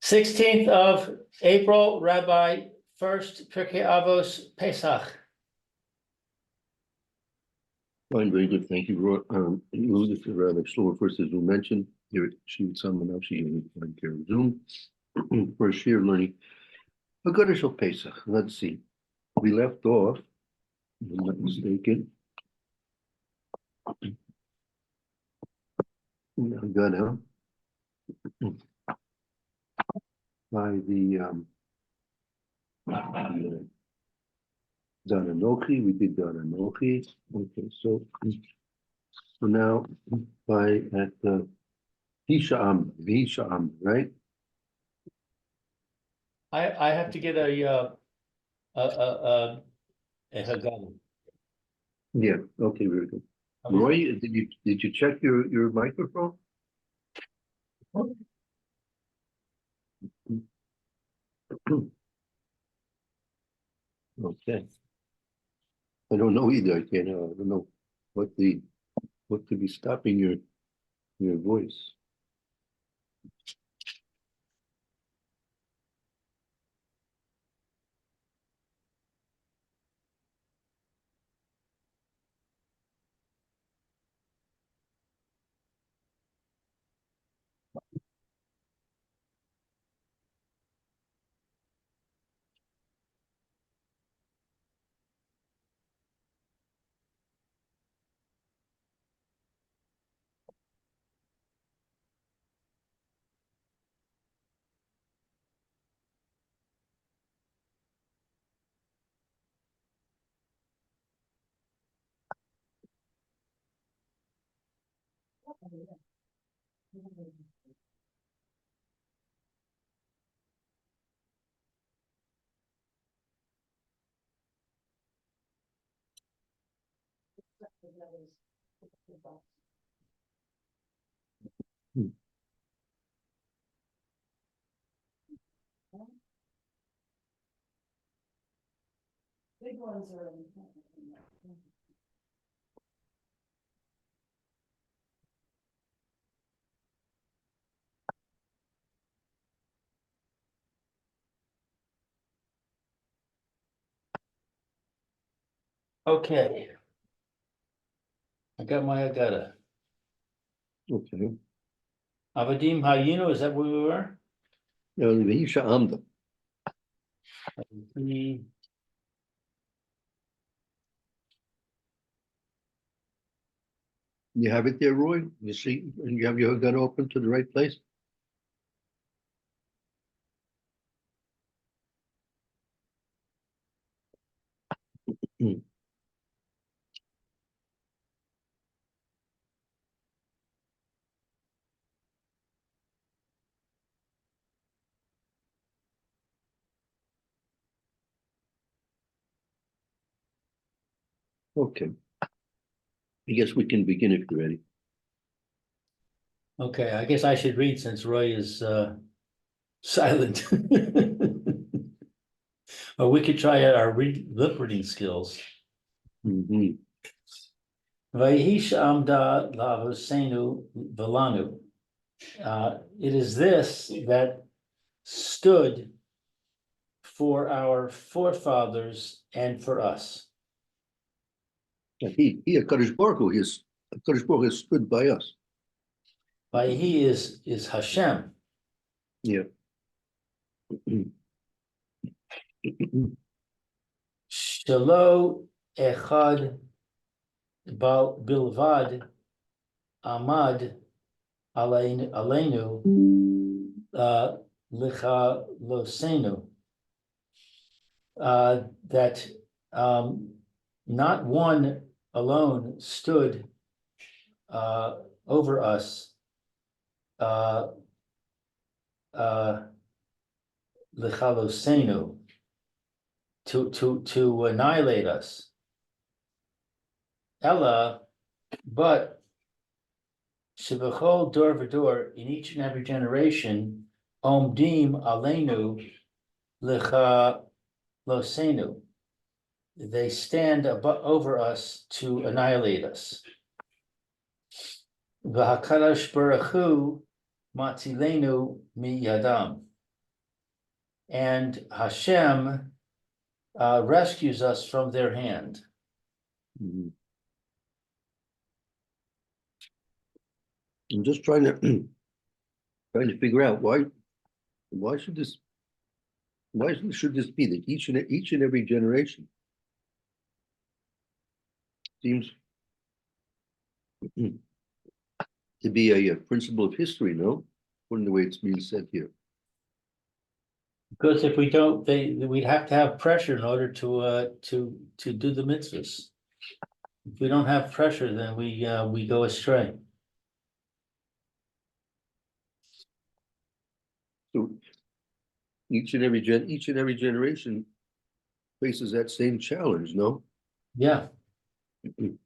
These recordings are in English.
16th of April, Rabbi Furst, Pierke Avos, Pesach. Fine, very good. Thank you, Lou. This is rather slower. First, as we mentioned, here she would summon up. She would take care of Zoom. First year learning a good of Pesach. Let's see. We left off, if I'm not mistaken. Haggadah by the Dan Anochi. We did Dan Anochi. Okay, so now by at the Hisham, right? I have to get a Haggadah. Yeah. Okay. Very good. Okay. Roy, did you check your microphone? Okay. I don't know either. I don't know what could be stopping your voice. Big ones are. Okay. I got my Haggadah. Okay. Avadim Hayinu, is that where we were? Hisham. You have it there, Roy? You see, and you have your gun open to the right place? Okay. I guess we can begin if you're ready. Okay, I guess I should read since Roy is silent. Or we could try our lip reading skills. Mhm. Vayish amda lavosenu velanu. It is this that stood for our forefathers and for us. He HaKadosh Baruch Hu, HaKadosh Baruch Hu has stood by us. Vayihi is Hashem. Yeah. Shelo echad bilvad amad aleinu lichalosenu. That not one alone stood over us, lichalosenu, to annihilate us. Ella, but shebechol dor v'dor, in each and every generation, omdim aleinu lichalosenu. They stand over us to annihilate us. V'hakadosh baruch hu matzilenu mi yadam. and Hashem rescues us from their hand. Mhm. I'm just trying to trying to figure out why should this be that each and every generation seems to be a principle of history, no? According to the way it's being said here. Because if we don't, we'd have to have pressure in order to do the mitzvahs. If we don't have pressure, then we go astray. So each and every generation faces that same challenge, no? Yeah, it'd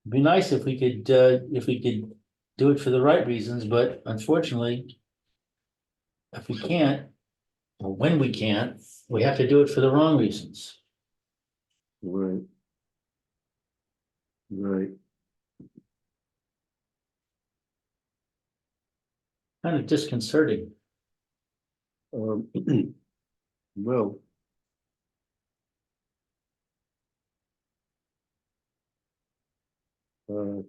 be nice if we could do it for the right reasons, but unfortunately, if we can't, or when we can't, we have to do it for the wrong reasons. Right. Right. Kind of disconcerting. Um, well, on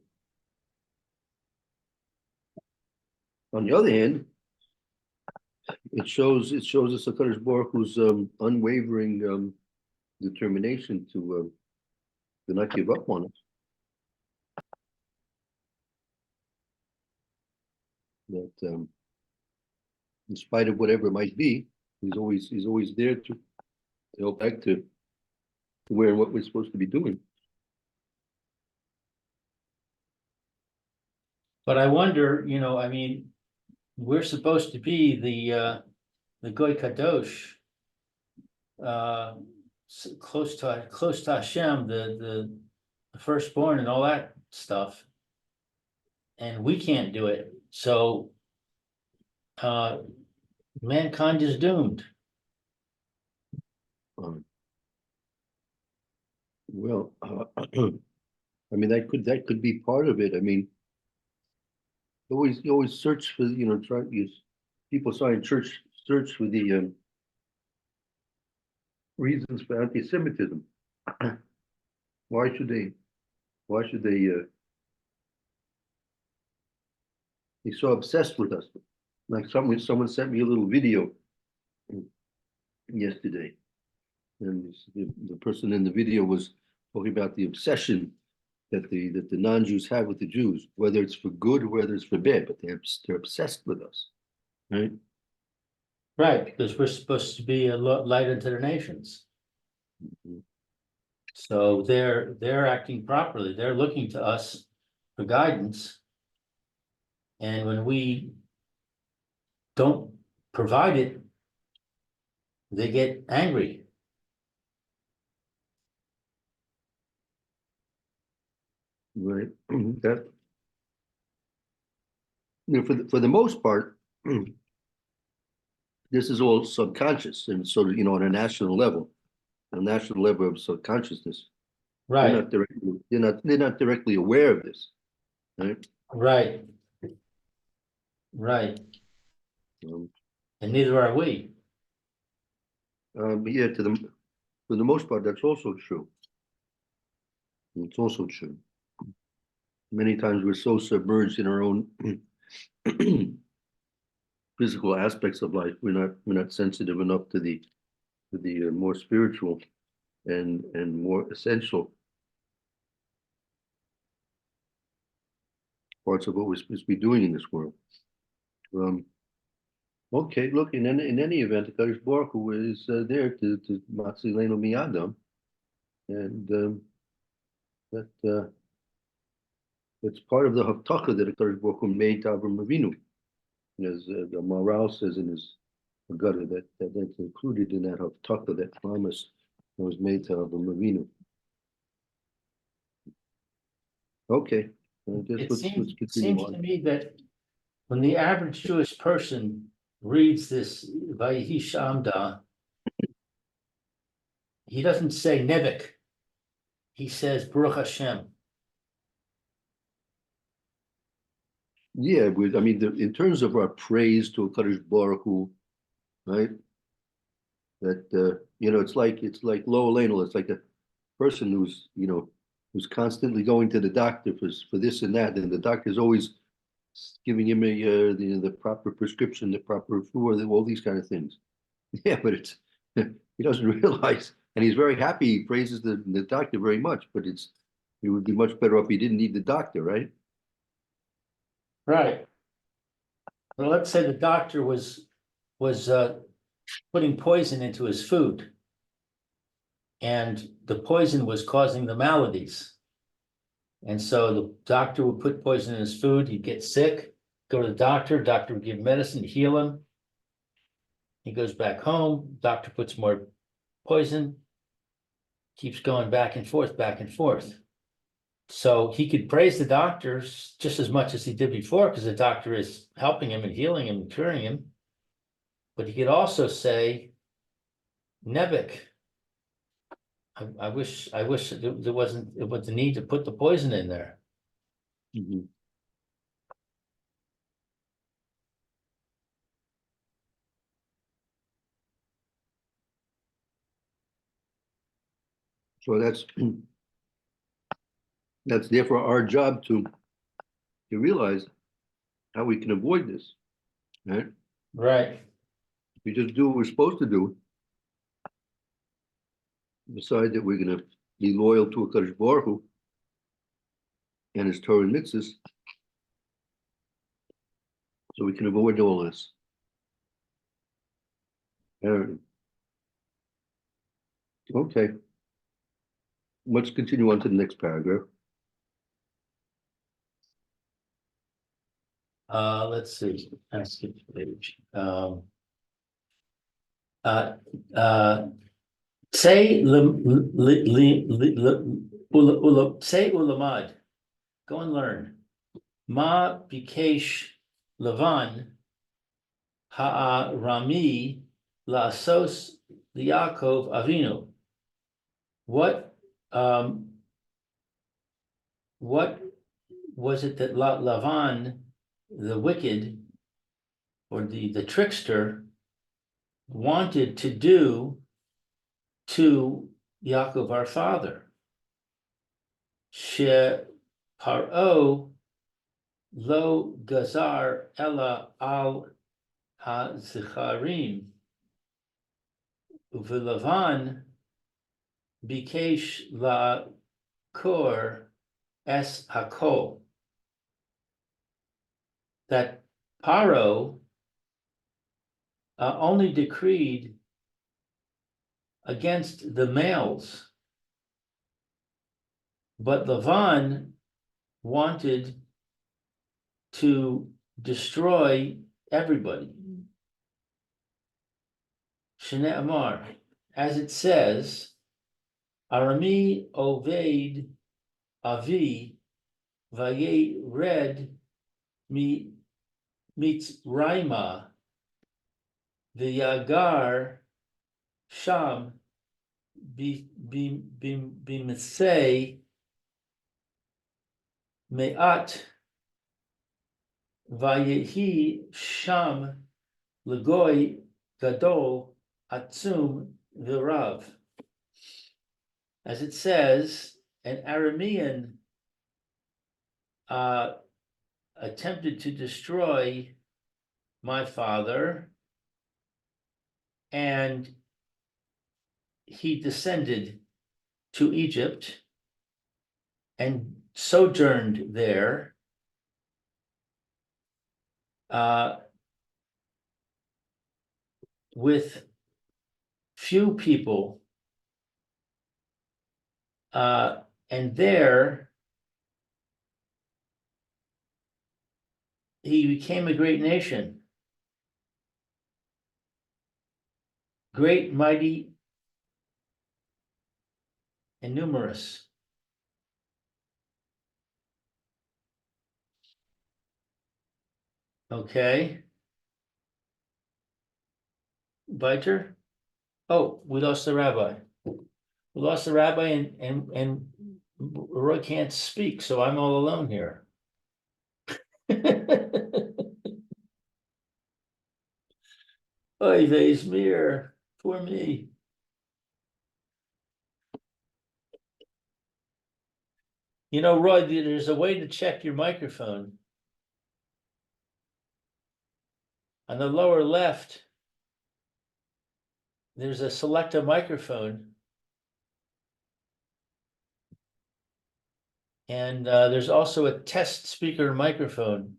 the other hand, it shows us a Kadosh Baruch who's unwavering determination to not give up on us. That in spite of whatever it might be, he's always there to help back to where what we're supposed to be doing. But I wonder, I mean, we're supposed to be the Goy Kadosh, close to Hashem, the firstborn and all that stuff. And we can't do it, so mankind is doomed. Well, I mean that could be part of it. I mean, you always search for try use people starting church search for the reasons for anti-Semitism. Why should they be so obsessed with us? Like someone sent me a little video yesterday, and the person in the video was talking about the obsession that the non-Jews have with the Jews, whether it's for good or whether it's for bad, but they're obsessed with us, right? Right, because we're supposed to be a light unto the nations. Mhm. So they're acting properly, they're looking to us for guidance. And when we don't provide it, they get angry. Right. That for the most part, this is all subconscious, and sort of on a national level of subconsciousness. Right, They're not directly aware of this, right? right, right, Um, and neither are we. but yeah, for the most part, that's also true. It's also true. Many times we're so submerged in our own physical aspects of life, we're not sensitive enough to the more spiritual and more essential parts of what we're supposed to be doing in this world. Okay, look, in any event, the Kadosh Baruch Hu is there to Matzilenu Miyadam, and that's part of the Haftakah that the Kadosh Baruch Hu made to Avram Avinu, as the Maral says in his Haggadah, that's included in that Haftakah, that promise that was made to Avram Avinu. Okay, I guess It let's continue seems on. to me that when the average Jewish person reads this Vayihi Shamda, he doesn't say Nevik, he says Baruch Hashem. Yeah, I mean, in terms of our praise to a Kadosh Baruch Hu, right? That it's like Lo Eleno, it's like a person who's constantly going to the doctor for this and that, and the doctor's always giving him the proper prescription, the proper food, all these kind of things. Yeah, but it's he doesn't realize, and he's very happy. He praises the doctor very much, but it would be much better if he didn't need the doctor, right? Right. Well, let's say the doctor was putting poison into his food. And the poison was causing the maladies. And so the doctor would put poison in his food, he'd get sick, go to the doctor would give medicine to heal him. He goes back home, doctor puts more poison, keeps going back and forth, back and forth. So he could praise the doctors just as much as he did before, because the doctor is helping him and healing him and curing him. But he could also say, Nebuch, I wish there wasn't the need to put the poison in there. Mhm. So that's therefore our job to realize how we can avoid this, right? Right. We just do what we're supposed to do. Decide that we're going to be loyal to a Kadosh Baruch Hu and his Torah and mitzvahs, so we can avoid all this. Okay. Let's continue on to the next paragraph. Let's see. I skipped the page. Say say ulamad. Go and learn. Ma bikesh levan ha'arami la'asos li'Yaakov Avinu. What was it that Lavan, the wicked, or the trickster, wanted to do to Yaakov our father? She paro lo gazar ella al ha-zicharim u'v'Lavan bikesh la kor es hakol. That Paro only decreed against the males, but Lavan wanted to destroy everybody. Shnei Amar, as it says, Arami Oved Avi Vaye Red meets Raima, the Yagar Sham Bimisei Me'at Vayehi Sham Lagoy Gadol Atzum Virav. As it says, an Aramean attempted to destroy my father, and he descended to Egypt and sojourned there with few people, and there he became a great nation, great, mighty, and numerous. Okay. Biter? Oh, we lost the rabbi. We lost the rabbi, and Roy can't speak, so I'm all alone here. Oy vey, smear, poor me. You know, Roy, there's a way to check your microphone. On the lower left, there's a select a microphone. And there's also a test speaker microphone.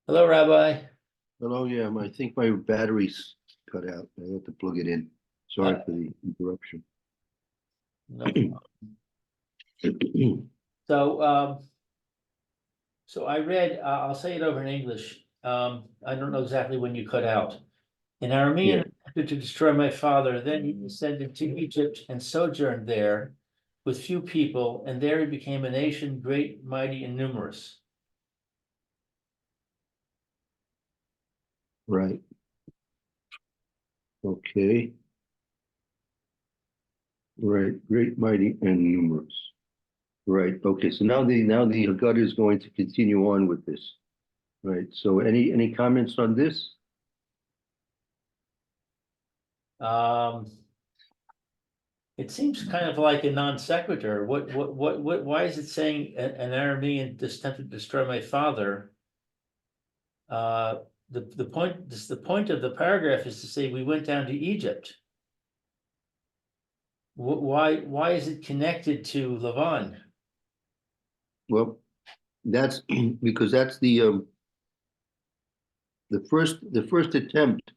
Hello, Rabbi. Hello, yeah, I think my battery's cut out. I have to plug it in. Sorry for the interruption. No problem. So I read, I'll say it over in English. I don't know exactly when you cut out. An Aramean attempted to destroy my father, then he descended to Egypt and sojourned there with few people, and there he became a nation great, mighty, and numerous. Right. Okay. Right, great, mighty, and numerous. Right, okay, so now the Haggadah is going to continue on with this. Right, so any comments on this? It seems kind of like a non sequitur. Why is it saying an Aramean attempted to destroy my father? The point of the paragraph is to say we went down to Egypt. Why is it connected to Lavan? Well, that's because that's the first attempt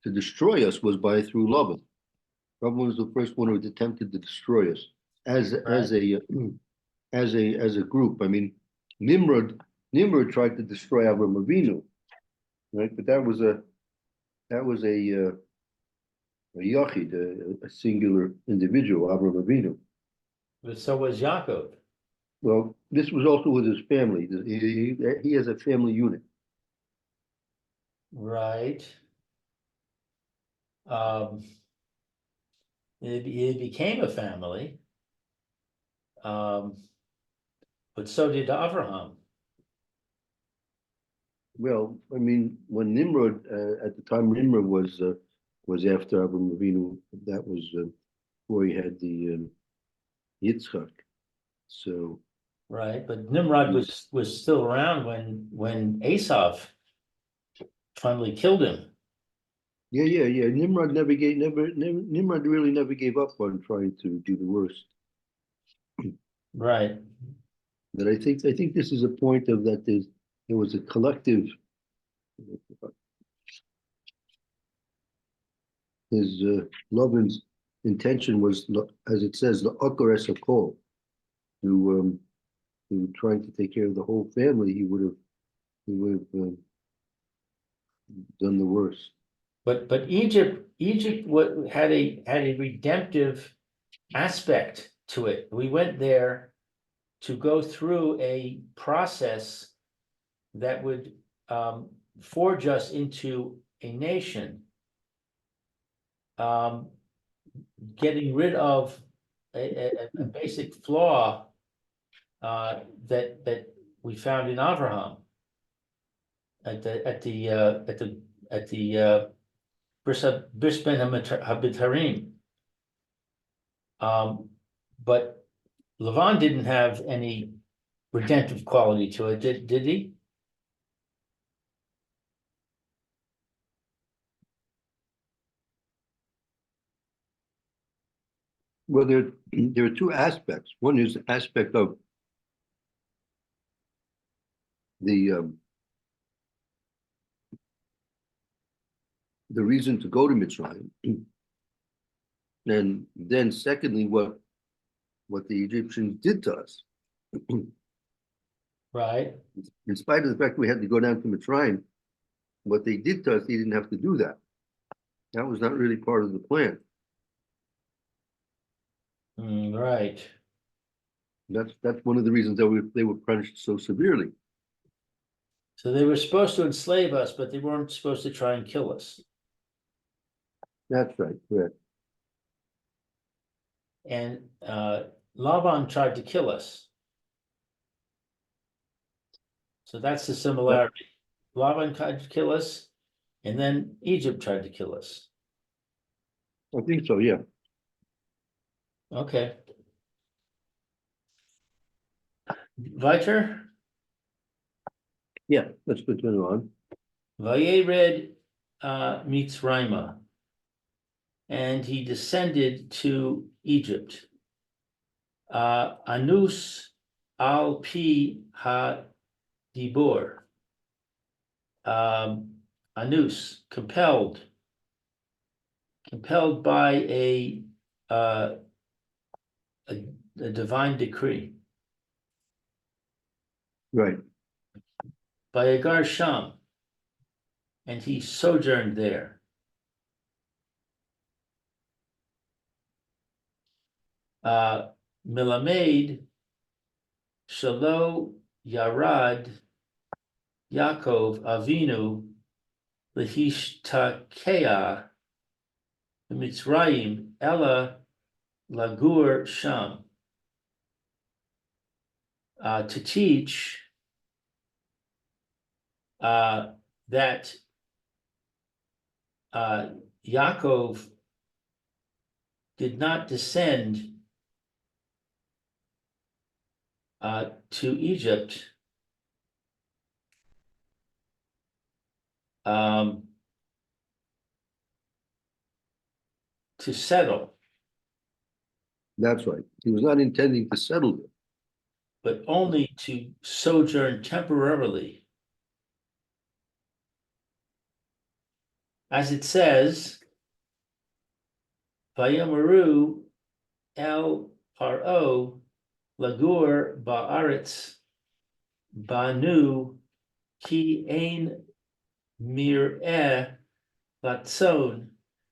to destroy us was through Laban. Laban was the first one who attempted to destroy us as a group. I mean, Nimrod tried to destroy Avram Avinu, right? But that was a yachid, a singular individual, Avram Avinu. But so was Yaakov. Well, this was also with his family. He has a family unit. Right. It became a family. But so did Abraham. Well, I mean, when Nimrod, at the time Nimrod was after Avram Avinu, that was before he had the Yitzchak. So Right, but Nimrod was still around when Esav finally killed him. yeah. Nimrod Nimrod really never gave up on trying to do the worst. Right. But I think this is a point of that there was a collective. His Laban's intention was, as it says, the akares hakol, to trying to take care of the whole family. He would have done the worst. But Egypt had a redemptive aspect to it. We went there to go through a process that would forge us into a nation, getting rid of a basic flaw that we found in Abraham at the Bris Ben Habitarim. But Lavan didn't have any redemptive quality to it, did he? Well, there are two aspects. One is the aspect of the reason to go to Mitzrayim, and then secondly, what the Egyptians did to us. Right. In spite of the fact we had to go down to Mitzrayim, what they did to us, they didn't have to do that. That was not really part of the plan. Right. That's one of the reasons that they were punished so severely. So they were supposed to enslave us, but they weren't supposed to try and kill us. That's right, correct. And Laban tried to kill us. So that's the similarity. Laban tried to kill us, and then Egypt tried to kill us. I think so, yeah. Okay. Weiter. Yeah, let's continue on. Vayered Mitzrayma, and he descended to Egypt. Anus al pi ha dibor. Anus, compelled by uh, a divine decree, Right, by Agar Sham, and he sojourned there. Milamed Shalo Yarad Yaakov Avinu Lehishtakea Mitzrayim Ella Lagur Sham, to teach that Yaakov did not descend to Egypt to settle, that's right. He was not intending to settle there. but only to sojourn temporarily. As it says, Vayamaru el Paro Lagur Ba'aretz Banu Ki Ein Mir'eh Latzon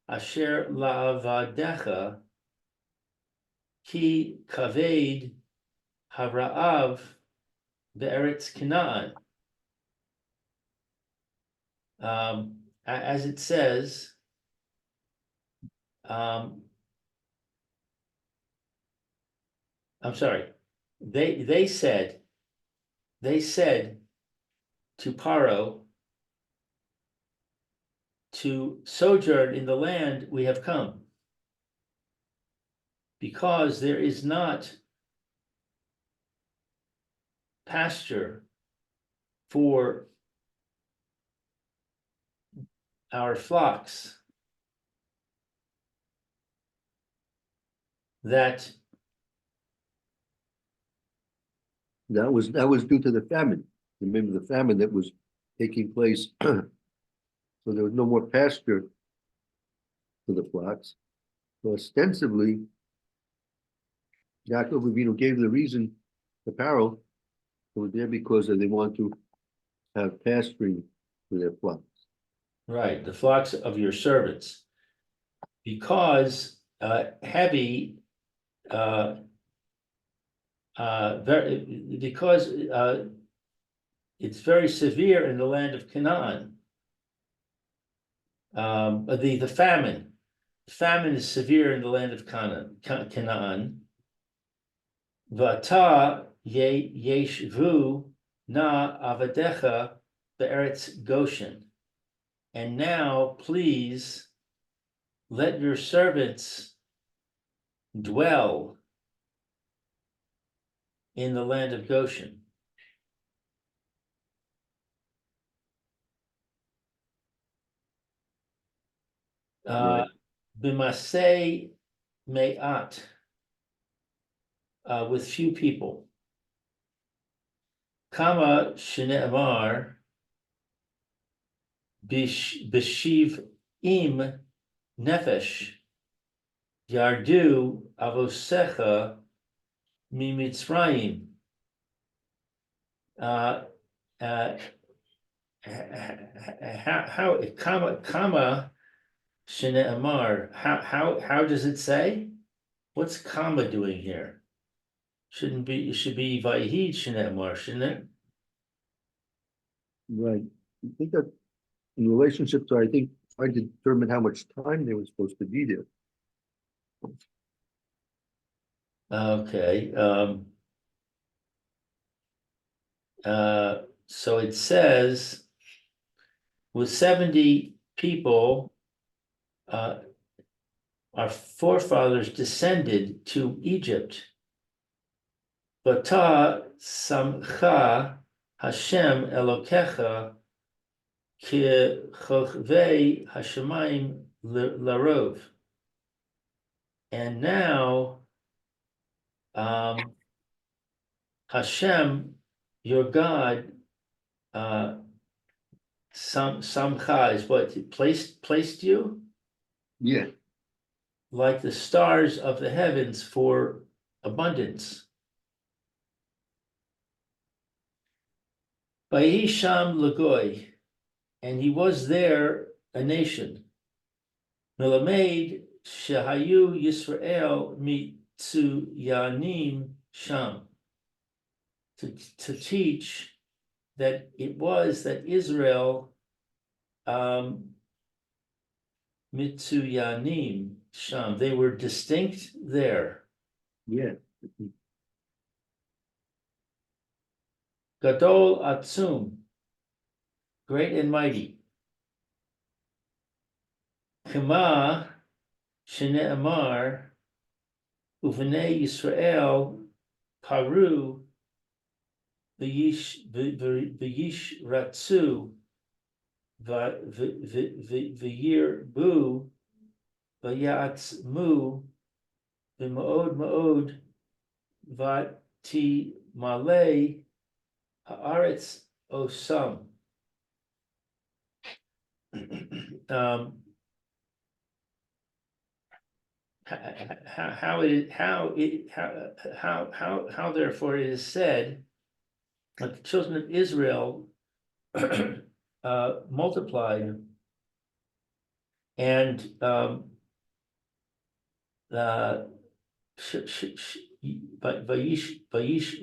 Asher La'avadecha Ki Kaved Hara'av Be'eretz Canaan. As it says, I'm sorry, they said to Paro, to sojourn in the land we have come, because there is not pasture for our flocks that That was due to the famine. Remember the famine that was taking place. So there was no more pasture for the flocks. So ostensibly, Yaakov Avinu gave the reason to Paro. They were there because they want to have pasturing for their flocks. right, the flocks of your servants, because heavy because it's very severe in the land of Canaan. The famine is severe in the land of Canaan. Vata yeshvu na avadecha be'eretz Goshen. And now, please, let your servants dwell in the land of Goshen. Right. B'masei me'at, with few people. Kama shene'amar b'shiv im nefesh yardu avosecha mimitzrayim. How kama shene'amar, how does it say? What's comma doing here? Shouldn't be, it should be vayhi shene'amar, shouldn't it? Right. I think that in relationship to, I think, trying to determine how much time they were supposed to be there. Okay, So it says, with 70 people, our forefathers descended to Egypt. Vata samcha Hashem Elokecha ki chochvei Hashemayim larov. And now, Hashem, your God, samcha is what placed you Yeah, like the stars of the heavens for abundance. Vayisham Lagoy, and he was there a nation. Melamed Shehayu Yisrael Mitsuyanim Sham. To teach that it was that Israel Mitsuyanim Sham, they were distinct there. yeah. Gadol Atzum, great and mighty. Chema Shene'amar Uvnei Yisrael Paru V'yish Ratzu V'yir Bu V'yatzmu V'ma'od Ma'od V'ti Malay Haaretz Osam. How therefore it is said that the children of Israel multiplied and Vayish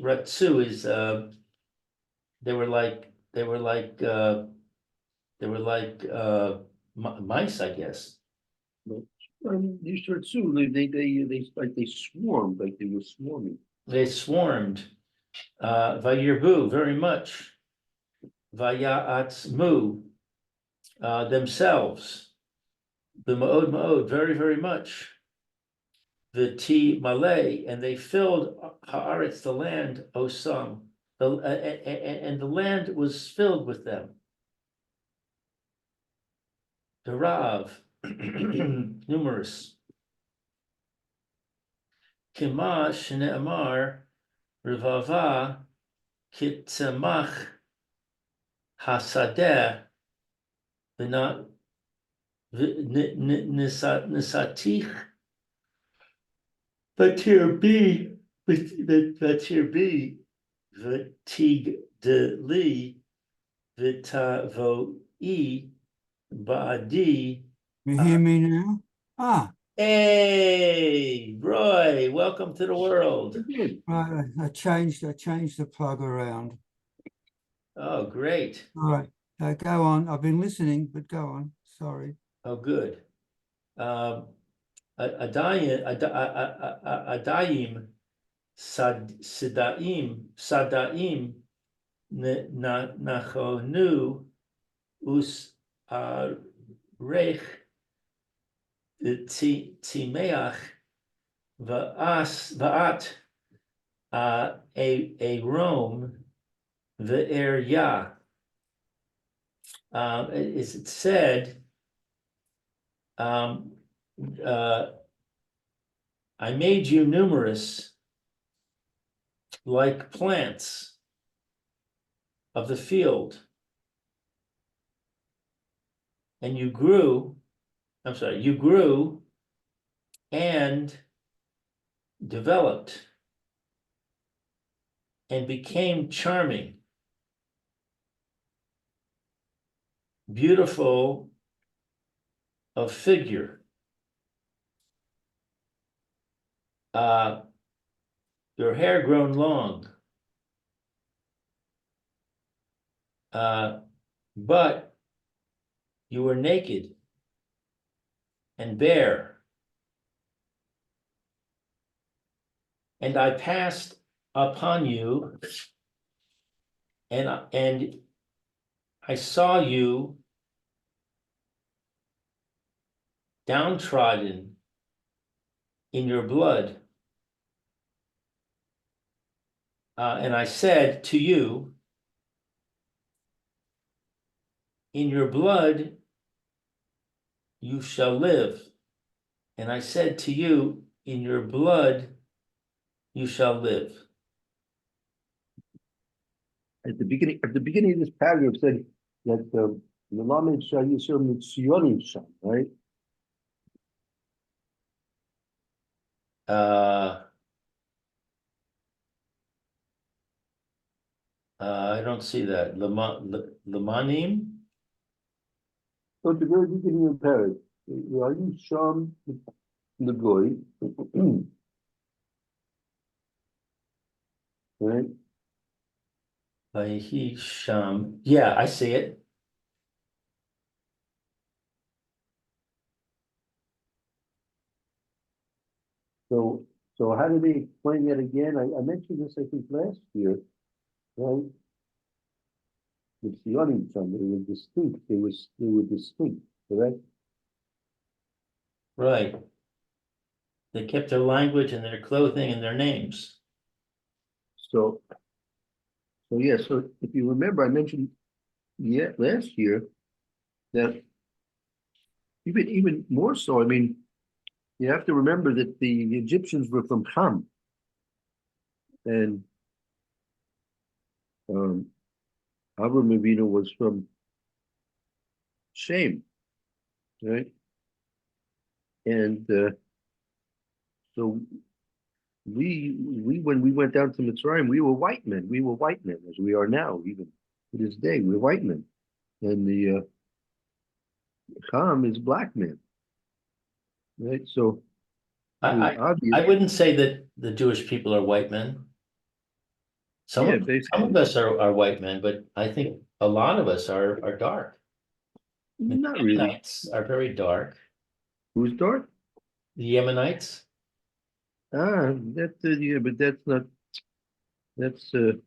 Ratsu is they were like mice, I guess. You start soon, they swarmed, like they were swarming. They swarmed. Vayirbu, very much. Vayatzmu, themselves. The Ma'od Ma'od, very, very much. The T Malay, and they filled Haaretz, the land, Osam. And the land was filled with them. The Rav, numerous. Kima Shne'amar Revava Kitzemach Hasadeh Nisatich Vatir B Vatig Deli Vitavo Badi. You hear me now? Ah, Hey, Roy, welcome to the world. right. I changed the plug around. Oh, great. All right. Go on. I've been listening, but go on. Sorry. Oh, good. Adayim, Sadaim, Nachonu, Us Rech, Timeach, Va'at, a Rome, Ve'er is it said, I made you numerous like plants of the field, and you grew and developed and became charming, beautiful of figure. Your hair grown long, but you were naked and bare. And I passed upon you and I saw you downtrodden in your blood. And I said to you, in your blood, you shall live. And I said to you, in your blood, you shall live. At the beginning of this paragraph said that the Lamed Shah Yisrael Mitzionim Sham, right? I don't see that. Lamanim? So at the very beginning of the paragraph, Yayu Sham Nagoy, right? Vayhi Sham. Yeah, I see it. So how do they explain that again? I mentioned this, I think, last year, right? It's the audience, they were distinct, they were distinct, correct? Right. They kept their language and their clothing and their names. So yeah, so if you remember, I mentioned last year that even more so, I mean, you have to remember that the Egyptians were from Ham. And Avram Avinu was from Shem, right? And so we when we went down to Mitzrayim, we were white men. We were white men, as we are now, even to this day. We're white men. And the Ham is black men. Right? So it was obvious. I wouldn't say that the Jewish people are white men. Some Yeah, of basically. us are white men, but I think a lot of us are dark. Not The really. Yemenites are very dark. Who's dark? The Yemenites, Yeah, but that's the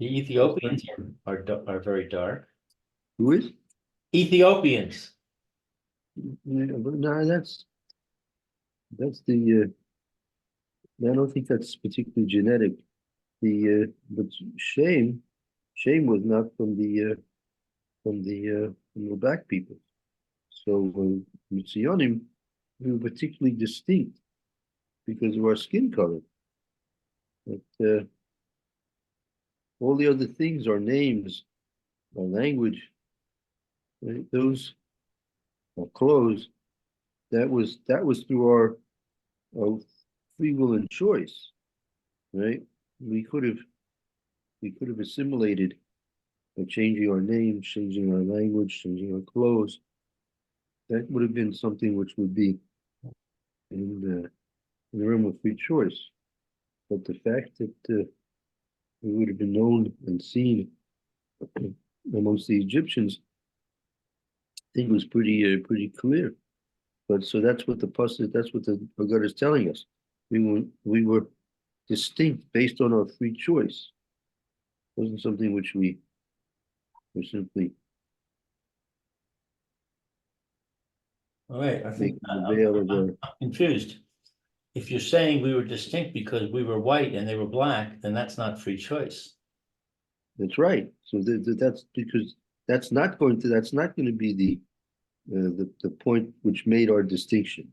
Ethiopians are very dark. who is? Ethiopians. Yeah, but no, that's the I don't think that's particularly genetic. But Shem was not from the black people. So Mitzionim, we were particularly distinct because of our skin color. But all the other things, our names, our language, right, those, our clothes, that was through our free will and choice, right? We could have assimilated by changing our names, changing our language, changing our clothes. That would have been something which would be in the realm of free choice. But the fact that we would have been known and seen amongst the Egyptians, I think was pretty clear. But so that's what the Haggadah is telling us. We were distinct based on our free choice. It wasn't something which we were simply All right, I think making the veil of I'm confused. If you're saying we were distinct because we were white and they were black, then that's not free choice. That's right. So that's because that's not going to be the point which made our distinction.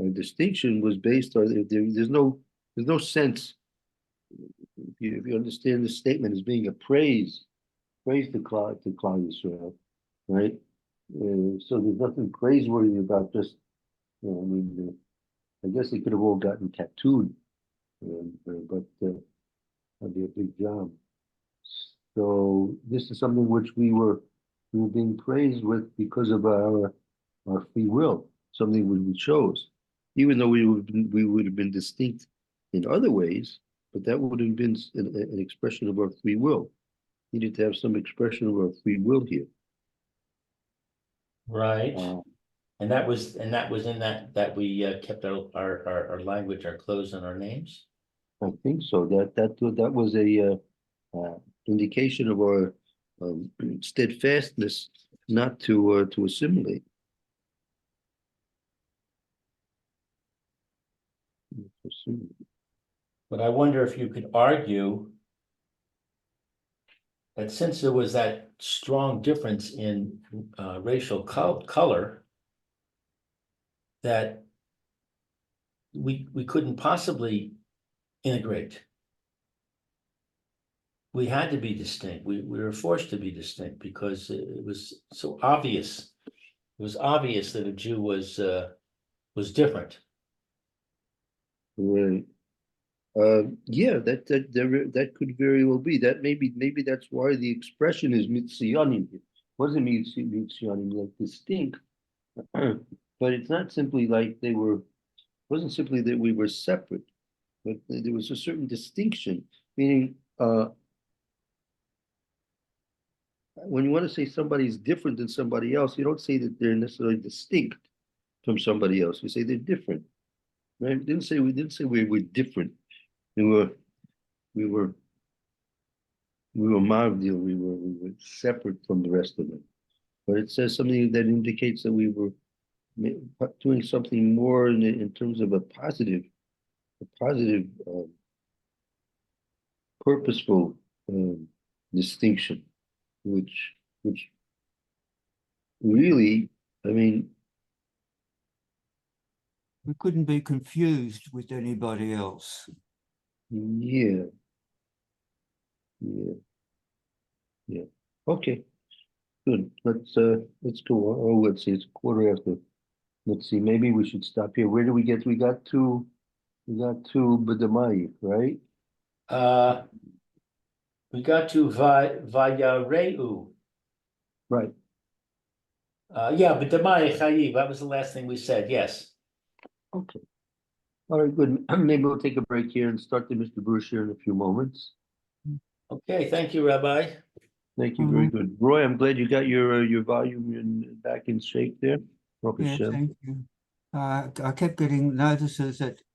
Our distinction was based on there's no sense. If you understand this statement as being a praise to Klal Yisrael, right? So there's nothing praiseworthy about just, I mean, I guess they could have all gotten tattooed, but that'd be a big job. So this is something which we were being praised with because of our free will, something which we chose, even though we would have been distinct in other ways, but that would have been an expression of our free will. Needed to have some expression of our free will here. Right. And that was in that we kept our language, our clothes, and our names. I think so. That was a indication of our steadfastness not to assimilate. But I wonder if you could argue that since there was that strong difference in racial color, that we couldn't possibly integrate. We had to be distinct. We were forced to be distinct because it was so obvious. It was obvious that a Jew was different. Right. Yeah, that could very well be. That maybe that's why the expression is mitzianim. It wasn't mitzianim like distinct, but it's not simply like they were. It wasn't simply that we were separate, but there was a certain distinction. Meaning, when you want to say somebody's different than somebody else, you don't say that they're necessarily distinct from somebody else. You say they're different. Right? We didn't say we were different. We were mavdil, we were separate from the rest of them. But it says something that indicates that we were doing something more in terms of a positive, purposeful distinction, which really, I mean, We couldn't be confused with anybody else. yeah. Okay, good. Let's go. Oh, let's see. It's 1:15. Let's see. Maybe we should stop here. Where do we get? We got to B'damai, right? We got to Vayareu. Right. Yeah, but Demai Chayiv, that was the last thing we said, yes. Okay. All right, good. Maybe we'll take a break here and start the Mr. Bruce here in a few moments. Okay, thank you, Rabbi. Thank you. Very good. Roy, I'm glad you got your volume back in shape there. Baruch Yeah, Hashem. thank you. I kept getting notices that